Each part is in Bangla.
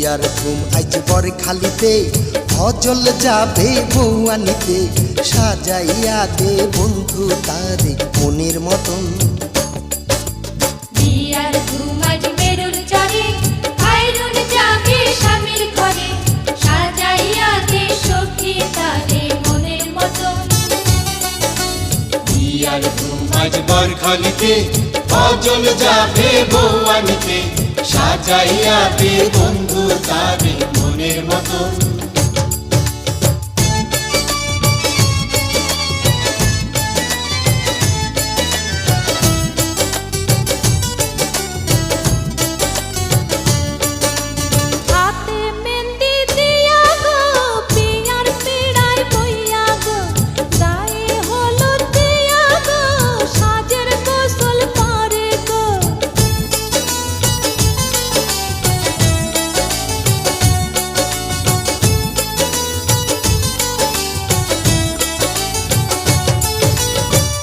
বিয়ার ধুম আজ বরখালিতে অজল যাবে বউ আনিতে সাজাইয়া দে বন্ধু তারে মনের মতন বিয়ার ধুম আজ মেরুর চরে খাইরুন যাবে স্বামীর ঘরে সাজাইয়া দে সখী তারে মনের মতন বিয়ার ধুম আজ বরখালিতে অজল যাবে বউ আনিতে সাজাইয়া দে বন্ধু তারে মনের মতন হাতে মেহেন্দি দিয়া গো বিয়ার পিড়ায় বইয়া গো গায়ে হলুদ দিয়া গো সাজের গোসল করে গো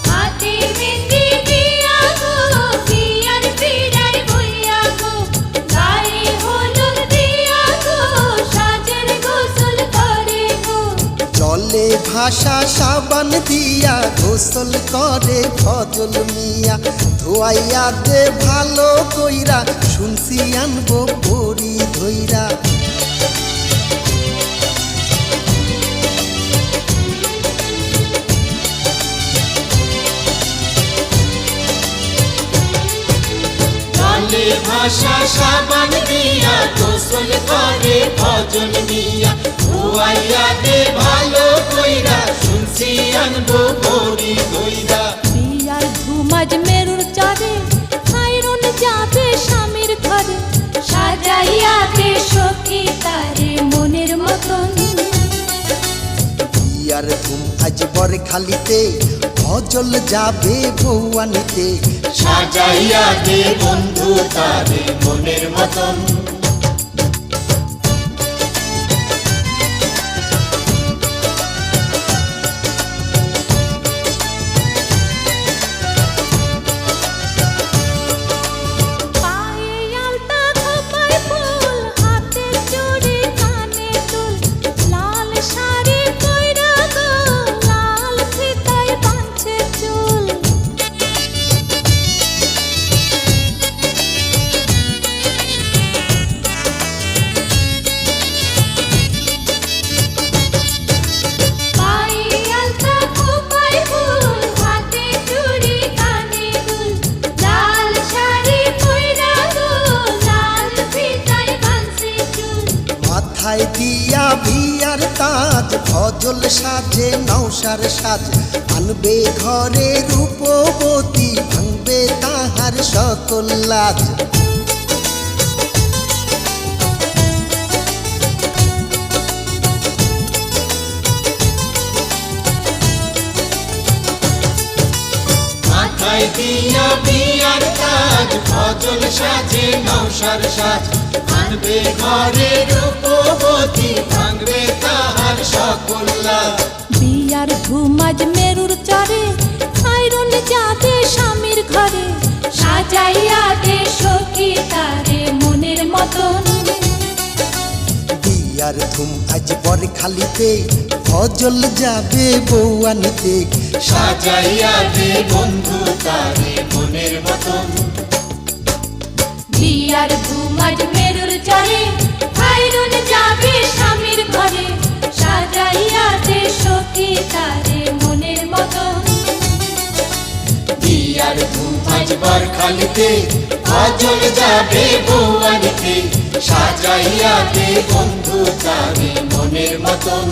হাতে মেহেন্দি দিয়া গো বিয়ার পিড়ায় বইয়া গো গায়ে হলুদ দিয়া গো সাজের গোসল করে গো জলে ভাষা সাবান দিয়া গোসল করে ফজল মিয়া ধোয়াইয়া দে ভালো কইরা শুনছি আনবো বড়ি ধইরা জলে ভাষা সাবান দিয়া গোসল করে ফজল মিয়া ধোয়াইয়া দে ভালো কইরা শুনছি আনবো বড়ি ধইরা বিয়ার ধুম আজ মেরুর চরে খাইরুন যাবে স্বামীর ঘরে সাজাইয়া দে সখী তারে মনের মতন বিয়ার ধুম আজ বরখালিতে অজল যাবে বউ আনিতে সাজাইয়া দে বন্ধু তারে মনের মতন পায়ে আলতা খোপায় ফুল হাতে চুড়ি কানে দুল লাল শাড়ি কইরা গো লাল ফিতায় বাঁধছে চুল পায়ে আলতা খোপায় ফুল হাতে চুড়ি কানে দুল লাল শাড়ি কইরা গো লাল ফিতায় বাঁধছে চুল মাথায় দিয়া বিয়ার তাজ ফজল সাজে নৌসার সাজ আনবে ঘরে রূপবতী ভাঙবে তাহার সকল লাজ মাথায় দিয়া বিয়ার তাজ ফজল সাজে নৌসার সাজ আনবে ঘরে রূপবতী ভাঙবে তাহার সকল লাজ বিয়ার ধুম আজ মেরুর চরে খাইরুন যাবে স্বামীর ঘরে সাজাইয়া দে সখী তারে মনের মতন বিয়ার ধুম আজ বরখালিতে ফজল যাবে বউ আনিতে সাজাইয়া দে বন্ধু তারে মনের মতন বিয়ার ধুম আজ মেরুর চরে খাইরুন যাবে স্বামীর ঘরে সাজাইয়া দে সখী তারে মনের মতন বিয়ার ধুম আজ বরখালিতে অজল যাবে বউ আনিতে সাজাইয়া দে বন্ধু তারে মনের মতন